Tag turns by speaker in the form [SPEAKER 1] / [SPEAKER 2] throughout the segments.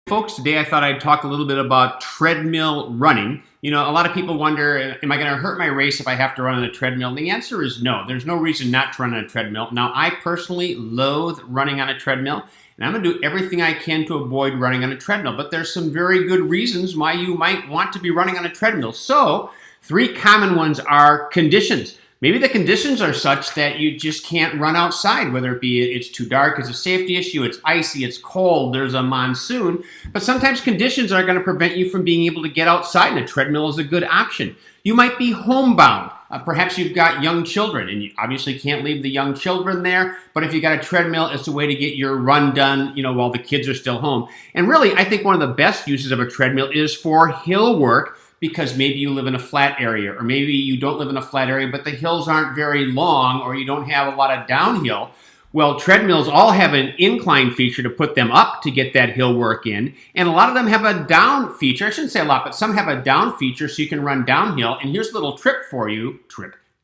[SPEAKER 1] Folks, today I thought I'd talk a little bit about treadmill running. You know, a lot of people wonder, am I going to hurt my race if I have to run on a treadmill? And the answer is no. There's no reason not to run on a treadmill. Now, I personally loathe running on a treadmill, and I'm going to do everything I can to avoid running on a treadmill. But there's some very good reasons why you might want to be running on a treadmill. So, three common ones are conditions. Maybe the conditions are such that you just can't run outside, whether it be it's too dark, it's a safety issue, it's icy, it's cold, there's a monsoon. But sometimes conditions are going to prevent you from being able to get outside, and a treadmill is a good option. You might be homebound. Perhaps you've got young children, and you obviously can't leave the young children there. But if you got a treadmill, it's a way to get your run done, while the kids are still home. And really, I think one of the best uses of a treadmill is for hill work, because maybe you live in a flat area, or maybe you don't live in a flat area, but the hills aren't very long, or you don't have a lot of downhill. Well, treadmills all have an incline feature to put them up to get that hill work in, and a lot of them have a down feature. I shouldn't say a lot, but some have a down feature so you can run downhill. And here's a little trick for you,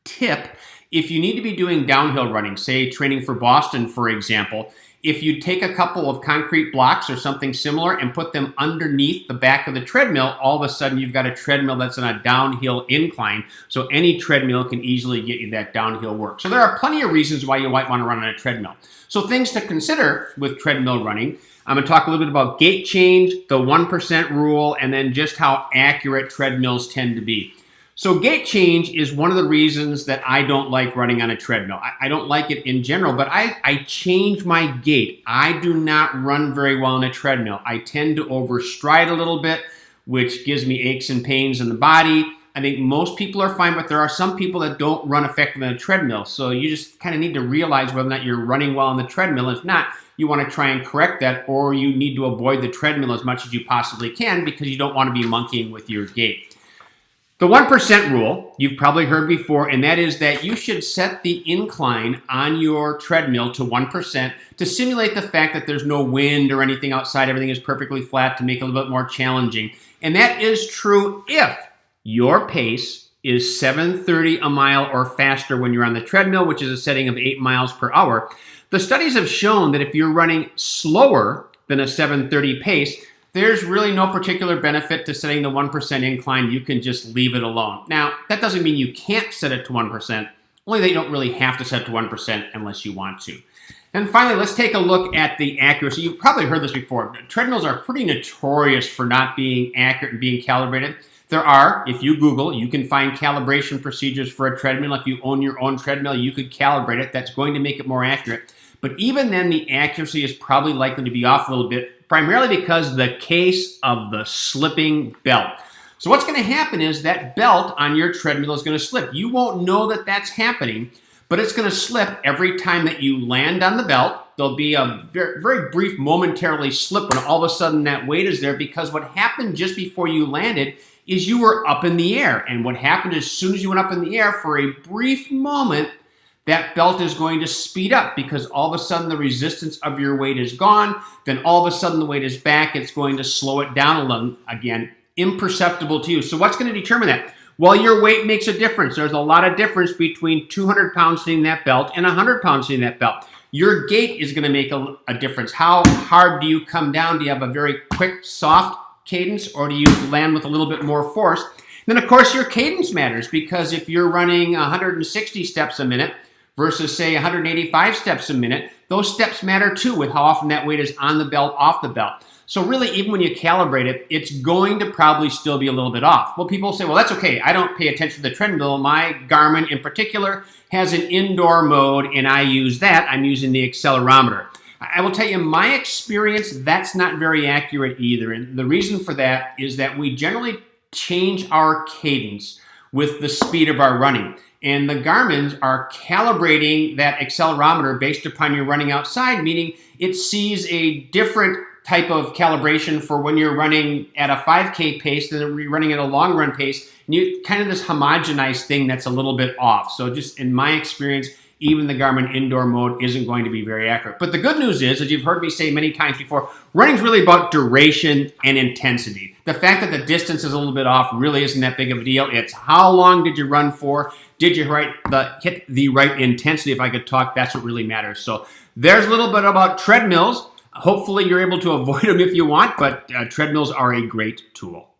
[SPEAKER 1] tip. If you need to be doing downhill running, say training for Boston, for example, if you take a couple of concrete blocks or something similar and put them underneath the back of the treadmill, all of a sudden you've got a treadmill that's on a downhill incline. So any treadmill can easily get you that downhill work. So there are plenty of reasons why you might want to run on a treadmill. So things to consider with treadmill running. I'm going to talk a little bit about gait change, the 1% rule, and then just how accurate treadmills tend to be. So gait change is one of the reasons that I don't like running on a treadmill. I don't like it in general, but I change my gait. I do not run very well on a treadmill. I tend to overstride a little bit, which gives me aches and pains in the body. I think most people are fine, but there are some people that don't run effectively on a treadmill. So you just kind of need to realize whether or not you're running well on the treadmill. If not, you want to try and correct that, or you need to avoid the treadmill as much as you possibly can because you don't want to be monkeying with your gait. The 1% rule, you've probably heard before, and that is that you should set the incline on your treadmill to 1% to simulate the fact that there's no wind or anything outside, everything is perfectly flat, to make it a little bit more challenging. And that is true if your pace is 7:30 a mile or faster when you're on the treadmill, which is a setting of 8 miles per hour. The studies have shown that if you're running slower than a 7:30 pace, there's really no particular benefit to setting the 1% incline. You can just leave it alone. Now, that doesn't mean you can't set it to 1%, only that you don't really have to set it to 1% unless you want to. And finally, let's take a look at the accuracy. You've probably heard this before. Treadmills are pretty notorious for not being accurate and being calibrated. There are, if you Google, you can find calibration procedures for a treadmill. If you own your own treadmill, you could calibrate it. That's going to make it more accurate. But even then, the accuracy is probably likely to be off a little bit, primarily because the case of the slipping belt. So what's going to happen is that belt on your treadmill is going to slip. You won't know that that's happening, but it's going to slip every time that you land on the belt. There'll be a very, very brief momentarily slip when all of a sudden that weight is there, because what happened just before you landed is you were up in the air. And what happened as soon as you went up in the air for a brief moment, that belt is going to speed up because all of a sudden the resistance of your weight is gone. Then all of a sudden the weight is back. It's going to slow it down a little, again, imperceptible to you. So what's going to determine that? Well, your weight makes a difference. There's a lot of difference between 200 pounds sitting in that belt and 100 pounds sitting in that belt. Your gait is going to make a difference. How hard do you come down? Do you have a very quick, soft cadence, or do you land with a little bit more force? Then, of course, your cadence matters, because if you're running 160 steps a minute, versus, say, 185 steps a minute, those steps matter too with how often that weight is on the belt, off the belt. So really, even when you calibrate it, it's going to probably still be a little bit off. Well, people say, well, that's okay. I don't pay attention to the treadmill. My Garmin in particular has an indoor mode, and I use that. I'm using the accelerometer. I will tell you, in my experience, that's not very accurate either. And the reason for that is that we generally change our cadence with the speed of our running. And the Garmins are calibrating that accelerometer based upon your running outside, meaning it sees a different type of calibration for when you're running at a 5K pace than you're running at a long run pace. And you kind of this homogenized thing that's a little bit off. So just in my experience, even the Garmin indoor mode isn't going to be very accurate. But the good news is, as you've heard me say many times before, running is really about duration and intensity. The fact that the distance is a little bit off really isn't that big of a deal. It's how long did you run for? Did you hit the right intensity? If I could talk, that's what really matters. So there's a little bit about treadmills. Hopefully you're able to avoid them if you want, but treadmills are a great tool.